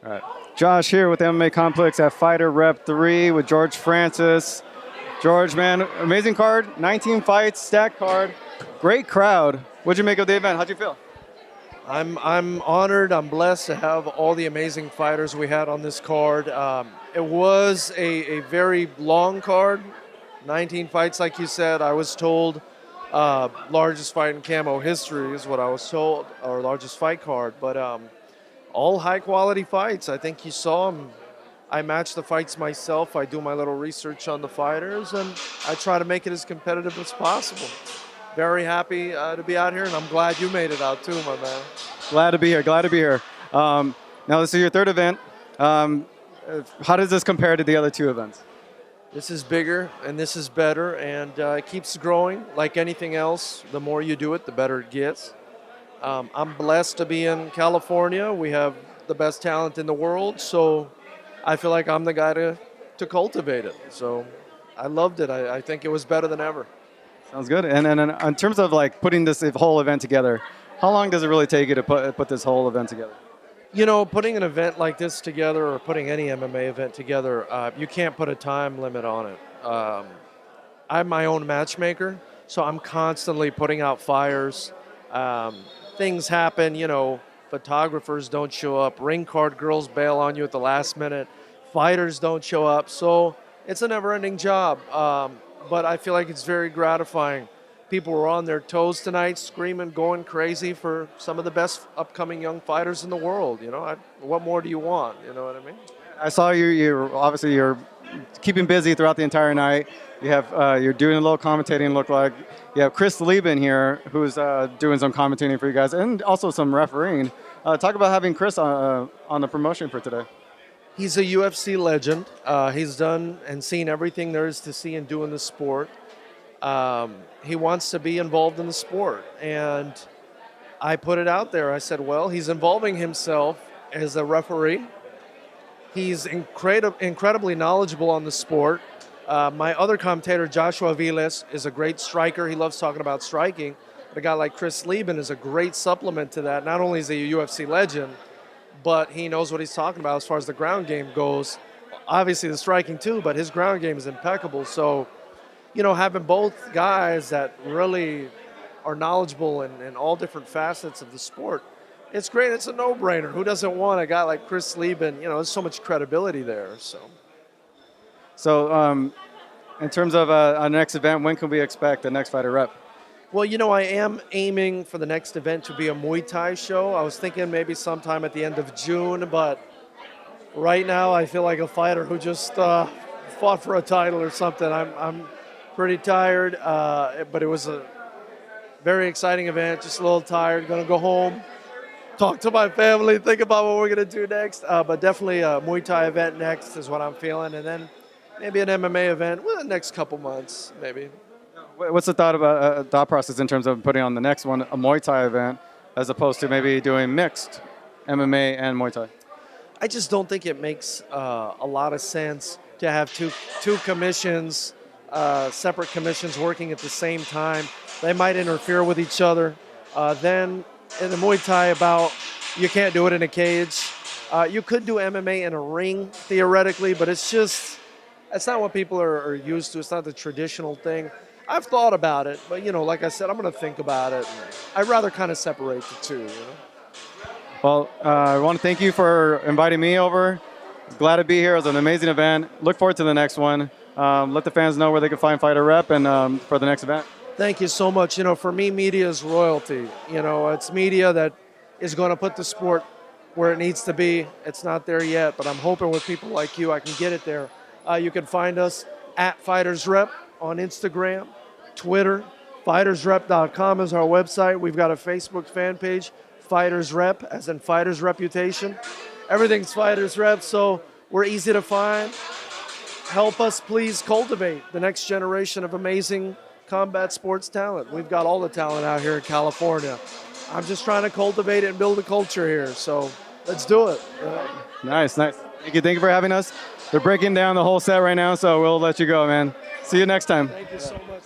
All right. Josh here with MMA Complex at FightersRep 3 with George Francis. George, man, amazing card, 19 fights, stacked card, great crowd. What'd you make of the event? How'd you feel? I'm honored. I'm blessed to have all the amazing fighters we had on this card. It was a very long card, 19 fights, like you said. I was told largest fight in camo history is what I was told, or largest fight card. But all high quality fights. I think you saw them. I match the fights myself. I do my little research on the fighters, and I try to make it as competitive as possible. Very happy to be out here, and I'm glad you made it out too, my man. Glad to be here. Glad to be here. Now this is your third event. How does this compare to the other two events? This is bigger and this is better, and it keeps growing. Like anything else, the more you do it, the better it gets. I'm blessed to be in California. We have the best talent in the world, so I feel like I'm the guy to cultivate it. So I loved it. I think it was better than ever. Sounds good. And in terms of like putting this whole event together, how long does it really take you to put this whole event together? You know, putting an event like this together, or putting any MMA event together, you can't put a time limit on it. I'm my own matchmaker, so I'm constantly putting out fires. Things happen, you know, photographers don't show up, ring card girls bail on you at the last minute, fighters don't show up, so it's a never-ending job. But I feel like it's very gratifying. People were on their toes tonight, screaming, going crazy for some of the best upcoming young fighters in the world. You know, what more do you want? You know what I mean? I saw you're keeping busy throughout the entire night. You have you're doing a little commentating. Look like you have Chris Lieben here, who's doing some commentating for you guys, and also some refereeing. Talk about having Chris on the promotion for today. He's a UFC legend. He's done and seen everything there is to see and do in the sport. He wants to be involved in the sport, and I put it out there. I said, well, he's involving himself as a referee. He's incredibly knowledgeable on the sport. My other commentator, Joshua Viles, is a great striker. He loves talking about striking. But a guy like Chris Lieben is a great supplement to that. Not only is he a UFC legend, but he knows what he's talking about as far as the ground game goes. Obviously the striking too, but his ground game is impeccable. So, you know, having both guys that really are knowledgeable in all different facets of the sport, it's great. It's a no-brainer. Who doesn't want a guy like Chris Lieben? You know, there's so much credibility there. So in terms of our next event, when can we expect the next FightersRep? Well, you know, I am aiming for the next event to be a Muay Thai show. I was thinking maybe sometime at the end of June, but right now I feel like a fighter who just fought for a title or something. I'm pretty tired, but it was a very exciting event, just a little tired. Gonna go home, talk to my family, think about what we're gonna do next. But definitely a Muay Thai event next is what I'm feeling, and then maybe an MMA event within the next couple months, maybe. What's the thought process in terms of putting on the next one, a Muay Thai event, as opposed to maybe doing mixed MMA and Muay Thai? I just don't think it makes a lot of sense to have two commissions, separate commissions working at the same time. They might interfere with each other. Then in the Muay Thai you can't do it in a cage. You could do MMA in a ring theoretically, but it's not what people are used to. It's not the traditional thing. I've thought about it, but, you know, like I said, I'm going to think about it. I'd rather kind of separate the two, you know? Well, I want to thank you for inviting me over. Glad to be here. It was an amazing event. Look forward to the next one. Let the fans know where they can find FightersRep and for the next event. Thank you so much. You know, for me, media is royalty. You know, it's media that is going to put the sport where it needs to be. It's not there yet, but I'm hoping with people like you, I can get it there. You can find us at FightersRep on Instagram, Twitter. FightersRep.com is our website. We've got a Facebook fan page, FightersRep, as in Fighters Reputation. Everything's FightersRep, so we're easy to find. Help us please cultivate the next generation of amazing combat sports talent. We've got all the talent out here in California. I'm just trying to cultivate it and build a culture here, so let's do it. Nice. Thank you for having us. They're breaking down the whole set right now, so we'll let you go, man. See you next time. Thank you so much.